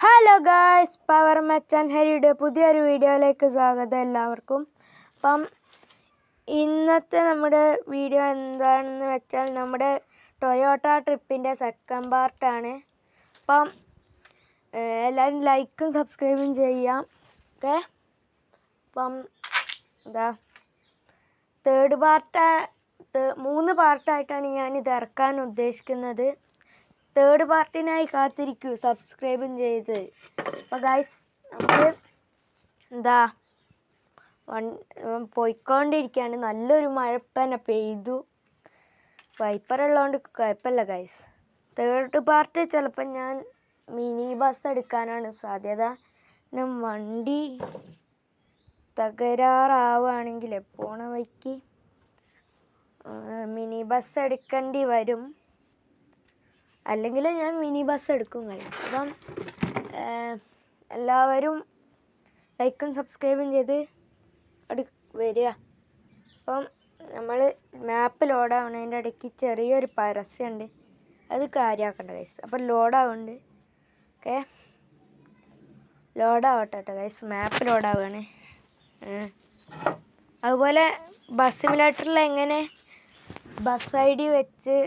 Hello guys, power മച്ചാൻ ഹരിയുടെ പുതിയൊരു വീഡിയോയിലേക്ക് സ്വാഗതം എല്ലാവർക്കും. അപ്പം ഇന്നത്തെ നമ്മുടെ വീഡിയോ എന്താണെന്ന് വെച്ചാൽ നമ്മുടെ ടൊയോട്ട ട്രിപ്പിൻ്റെ സെക്കൻഡ് പാർട്ടാണ്. അപ്പം എല്ലാവരും ലൈക്കും സബ്സ്ക്രൈബും ചെയ്യാം. ഓക്കെ, അപ്പം എന്താ തേർഡ് പാർട്ട് 3 പാർട്ടായിട്ടാണ് ഞാനിത് ഇറക്കാൻ ഉദ്ദേശിക്കുന്നത്. തേർഡ് പാർട്ടിനായി കാത്തിരിക്കൂ, സബ്സ്ക്രൈബും ചെയ്ത്. അപ്പോൾ ഗൈസ്, നമ്മൾ എന്താ പോയിക്കൊണ്ടിരിക്കുകയാണ്. നല്ലൊരു മഴപ്പന പെയ്തു. വൈപ്പറുള്ളതുകൊണ്ട് കുഴപ്പമില്ല ഗൈസ്. തേർഡ് പാർട്ട് ചിലപ്പോൾ ഞാൻ മിനി ബസ് എടുക്കാനാണ് സാധ്യത. പിന്നെ വണ്ടി തകരാറാവുകയാണെങ്കിൽ പോണ വഴിക്ക് മിനി ബസ് എടുക്കേണ്ടി വരും. അല്ലെങ്കിൽ ഞാൻ മിനി ബസ് എടുക്കും ഗൈസ്. അപ്പം എല്ലാവരും ലൈക്കും സബ്സ്ക്രൈബും ചെയ്ത് വരിക. അപ്പം നമ്മൾ മാപ്പ് ലോഡാവണതിൻ്റെ ഇടയ്ക്ക് ചെറിയൊരു പരസ്യമുണ്ട്, അത് കാര്യമാക്കണ്ട ഗൈസ്. അപ്പം ലോഡാവുന്നുണ്ട്. ഓക്കെ, ലോഡാവട്ടെ കേട്ടോ ഗൈസ്. മാപ്പ് ലോഡാവുകയാണ്. അതുപോലെ ബസ് സിമുലേറ്ററിൽ എങ്ങനെ ബസ് ഐ ഡി വെച്ച്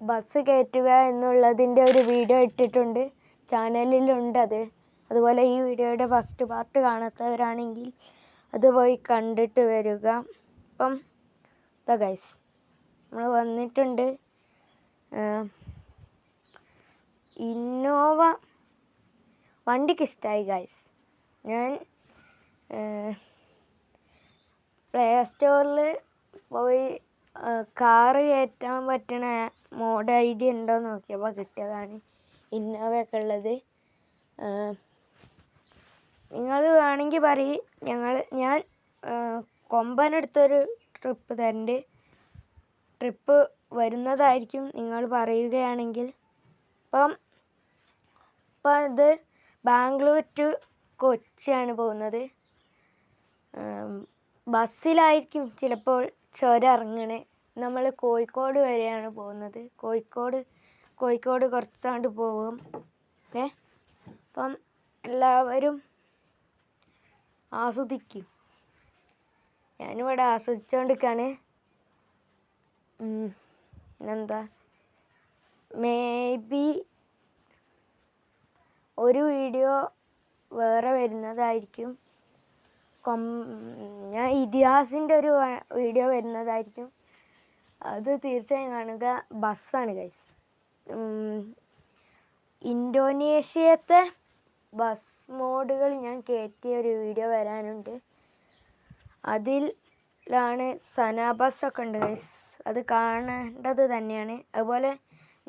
ബസ് കയറ്റുക എന്നുള്ളതിൻ്റെ ഒരു വീഡിയോ ഇട്ടിട്ടുണ്ട്, ചാനലിലുണ്ട് അത്. അതുപോലെ ഈ വീഡിയോയുടെ ഫസ്റ്റ് പാർട്ട് കാണാത്തവരാണെങ്കിൽ അത് പോയി കണ്ടിട്ട് വരിക. അപ്പം ഇതാ ഗൈസ്, നമ്മൾ വന്നിട്ടുണ്ട്. ഇന്നോവ വണ്ടിക്ക് ഇഷ്ടമായി ഗൈസ്. ഞാൻ പ്ലേ സ്റ്റോറിൽ പോയി കാറ് കയറ്റാൻ പറ്റണ മോഡ് ഐ ഡി ഉണ്ടോ എന്ന് നോക്കിയപ്പോൾ കിട്ടിയതാണ് ഇന്നോവയൊക്കെ ഉള്ളത്. നിങ്ങൾ വേണമെങ്കിൽ പറയും, ഞാൻ കൊമ്പനെടുത്തൊരു ട്രിപ്പ് തരണ്ട്. ട്രിപ്പ് വരുന്നതായിരിക്കും നിങ്ങൾ പറയുകയാണെങ്കിൽ. ഇപ്പം ഇത് ബാംഗ്ലൂർ ടു കൊച്ചിയാണ് പോകുന്നത്. ബസ്സിലായിരിക്കും ചിലപ്പോൾ ചുരം ഇറങ്ങണേ. നമ്മൾ കോഴിക്കോട് വരെയാണ് പോകുന്നത്. കോഴിക്കോട് കുറച്ചാണ്ട് പോകും. ഓക്കെ, അപ്പം എല്ലാവരും ആസ്വദിക്കും. ഞാനിവിടെ ആസ്വദിച്ചുകൊണ്ടിരിക്കുകയാണ്. പിന്നെന്താ, മേ ബി ഒരു വീഡിയോ വേറെ വരുന്നതായിരിക്കും. ഞാൻ ഇതിഹാസിൻ്റെ ഒരു വീഡിയോ വരുന്നതായിരിക്കും. അത് തീർച്ചയായും കാണുക. ബസ്സാണ് ഗൈസ്. ഇന്തോനേഷ്യത്തെ ബസ് മോഡുകൾ ഞാൻ കയറ്റിയ ഒരു വീഡിയോ വരാനുണ്ട്. അതിലാണ് സന ബസ്സൊക്കെ ഉണ്ട് ഗൈസ്. അത് കാണേണ്ടത് തന്നെയാണ്. അതുപോലെ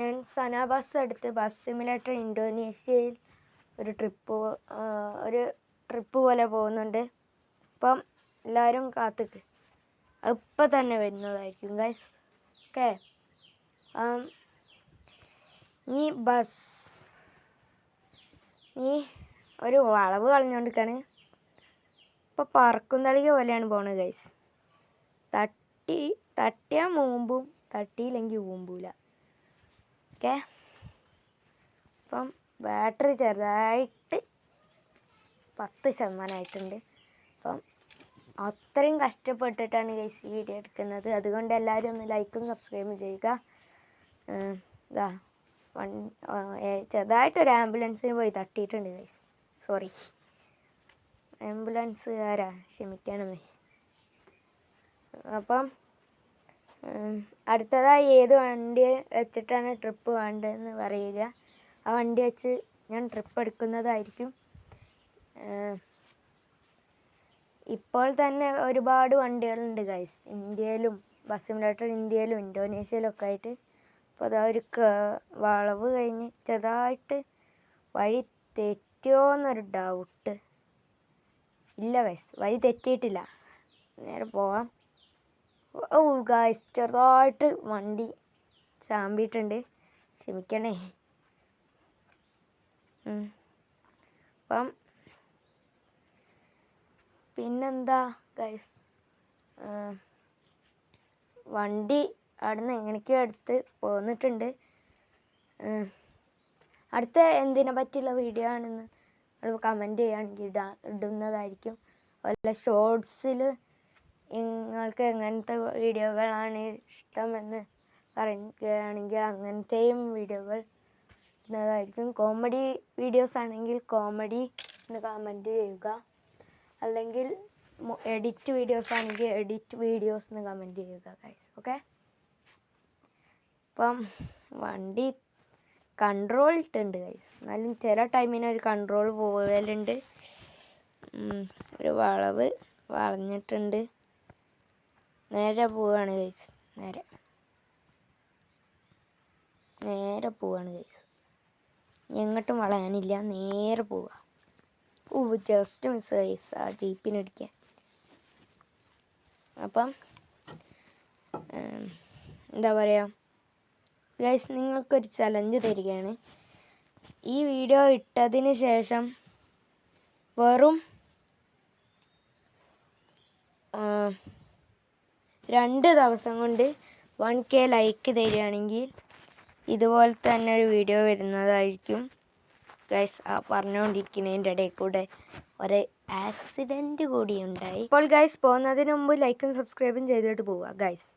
ഞാൻ സന ബസ് എടുത്ത് ബസ് സിമുലേറ്റർ ഇന്തോനേഷ്യയിൽ ഒരു ട്രിപ്പ് പോലെ പോകുന്നുണ്ട്. അപ്പം എല്ലാവരും കാത്തിക്ക്, ഇപ്പം തന്നെ വരുന്നതായിരിക്കും ഗൈസ്. ഓക്കെ, ഈ ഒരു വളവ് കളഞ്ഞുകൊണ്ടിരിക്കുകയാണ്. ഇപ്പം പറക്കും തളിക പോലെയാണ് പോണത് ഗൈസ്. തട്ടിയാൽ മൂമ്പും, തട്ടിയില്ലെങ്കിൽ ഊമ്പൂല. ഓക്കെ, അപ്പം ബാറ്ററി ചെറുതായിട്ട് 10% ആയിട്ടുണ്ട്. അപ്പം അത്രയും കഷ്ടപ്പെട്ടിട്ടാണ് ഗൈസ് ഈ വീഡിയോ എടുക്കുന്നത്. അതുകൊണ്ട് എല്ലാവരും ഒന്ന് ലൈക്കും സബ്സ്ക്രൈബും ചെയ്യുക. ഇതാ ചെറുതായിട്ടൊരു ആംബുലൻസിന് പോയി തട്ടിയിട്ടുണ്ട് ഗൈസ്. സോറി, ആംബുലൻസുകാരാ, ക്ഷമിക്കണമേ. അപ്പം അടുത്തതായി ഏത് വണ്ടി വെച്ചിട്ടാണ് ട്രിപ്പ് വേണ്ടതെന്ന് പറയുക. ആ വണ്ടി വെച്ച് ഞാൻ ട്രിപ്പ് എടുക്കുന്നതായിരിക്കും. ഇപ്പോൾ തന്നെ ഒരുപാട് വണ്ടികളുണ്ട് ഗൈസ് ഇന്ത്യയിലും. ബസ് സിമുലേറ്റർ ഇന്ത്യയിലും ഇന്തോനേഷ്യയിലും ഒക്കെ ആയിട്ട്. അപ്പോൾ അതാ ഒരു വളവ് കഴിഞ്ഞ് ചെറുതായിട്ട് വഴി തെറ്റുമോ എന്നൊരു ഡൗട്ട്. ഇല്ല ഗൈസ്, വഴി തെറ്റിയിട്ടില്ല, നേരെ പോവാം. ഓ ഗൈസ്, ചെറുതായിട്ട് വണ്ടി ചാമ്പിയിട്ടുണ്ട്, ക്ഷമിക്കണേ. അപ്പം പിന്നെന്താ ഗൈസ്, വണ്ടി അവിടെ നിന്ന് എങ്ങനെയൊക്കെയോ എടുത്ത് പോന്നിട്ടുണ്ട്. അടുത്ത എന്തിനെ പറ്റിയുള്ള വീഡിയോ ആണെന്ന് നിങ്ങൾ കമൻറ്റ് ചെയ്യുകയാണെങ്കിൽ ഇടുന്നതായിരിക്കും. അതുപോലെ ഷോർട്സിൽ നിങ്ങൾക്ക് എങ്ങനത്തെ വീഡിയോകളാണ് ഇഷ്ടമെന്ന് പറയുകയാണെങ്കിൽ അങ്ങനത്തെയും വീഡിയോകൾ ഇടുന്നതായിരിക്കും. കോമഡി വീഡിയോസ് ആണെങ്കിൽ കോമഡി എന്ന് കമൻറ്റ് ചെയ്യുക. അല്ലെങ്കിൽ എഡിറ്റ് വീഡിയോസ് ആണെങ്കിൽ എഡിറ്റ് വീഡിയോസ് എന്ന് കമൻറ്റ് ചെയ്യുക ഗൈസ്. ഓക്കെ, അപ്പം വണ്ടി കൺട്രോൾ ഇട്ടുണ്ട് ഗൈസ്. എന്നാലും ചില ടൈമിന് ഒരു കൺട്രോൾ പോകലുണ്ട്. ഒരു വളവ് വളഞ്ഞിട്ടുണ്ട്. നേരെ പോവുകയാണ് ഗൈസ്. നേരെ പോവുകയാണ് ഗൈസ്. എങ്ങോട്ടും വളയാനില്ല, നേരെ പോവുക. ജസ്റ്റ് മിസ് ഗൈസ് ആ ജീപ്പിനിടിക്കാൻ. അപ്പം എന്താ പറയുക ഗൈസ്, നിങ്ങൾക്കൊരു ചലഞ്ച് തരികയാണ്. ഈ വീഡിയോ ഇട്ടതിന് ശേഷം വെറും 2 ദിവസം കൊണ്ട് 1K ലൈക്ക് തരികയാണെങ്കിൽ ഇതുപോലെ തന്നെ ഒരു വീഡിയോ വരുന്നതായിരിക്കും ഗൈസ്. ആ പറഞ്ഞുകൊണ്ടിരിക്കുന്നതിൻ്റെ ഇടയിൽ കൂടെ ഒരു ആക്സിഡൻറ്റ് കൂടി ഉണ്ടായി. അപ്പോൾ ഗൈസ് പോകുന്നതിന് മുമ്പ് ലൈക്കും സബ്സ്ക്രൈബും ചെയ്തിട്ട് പോവുക ഗൈസ്.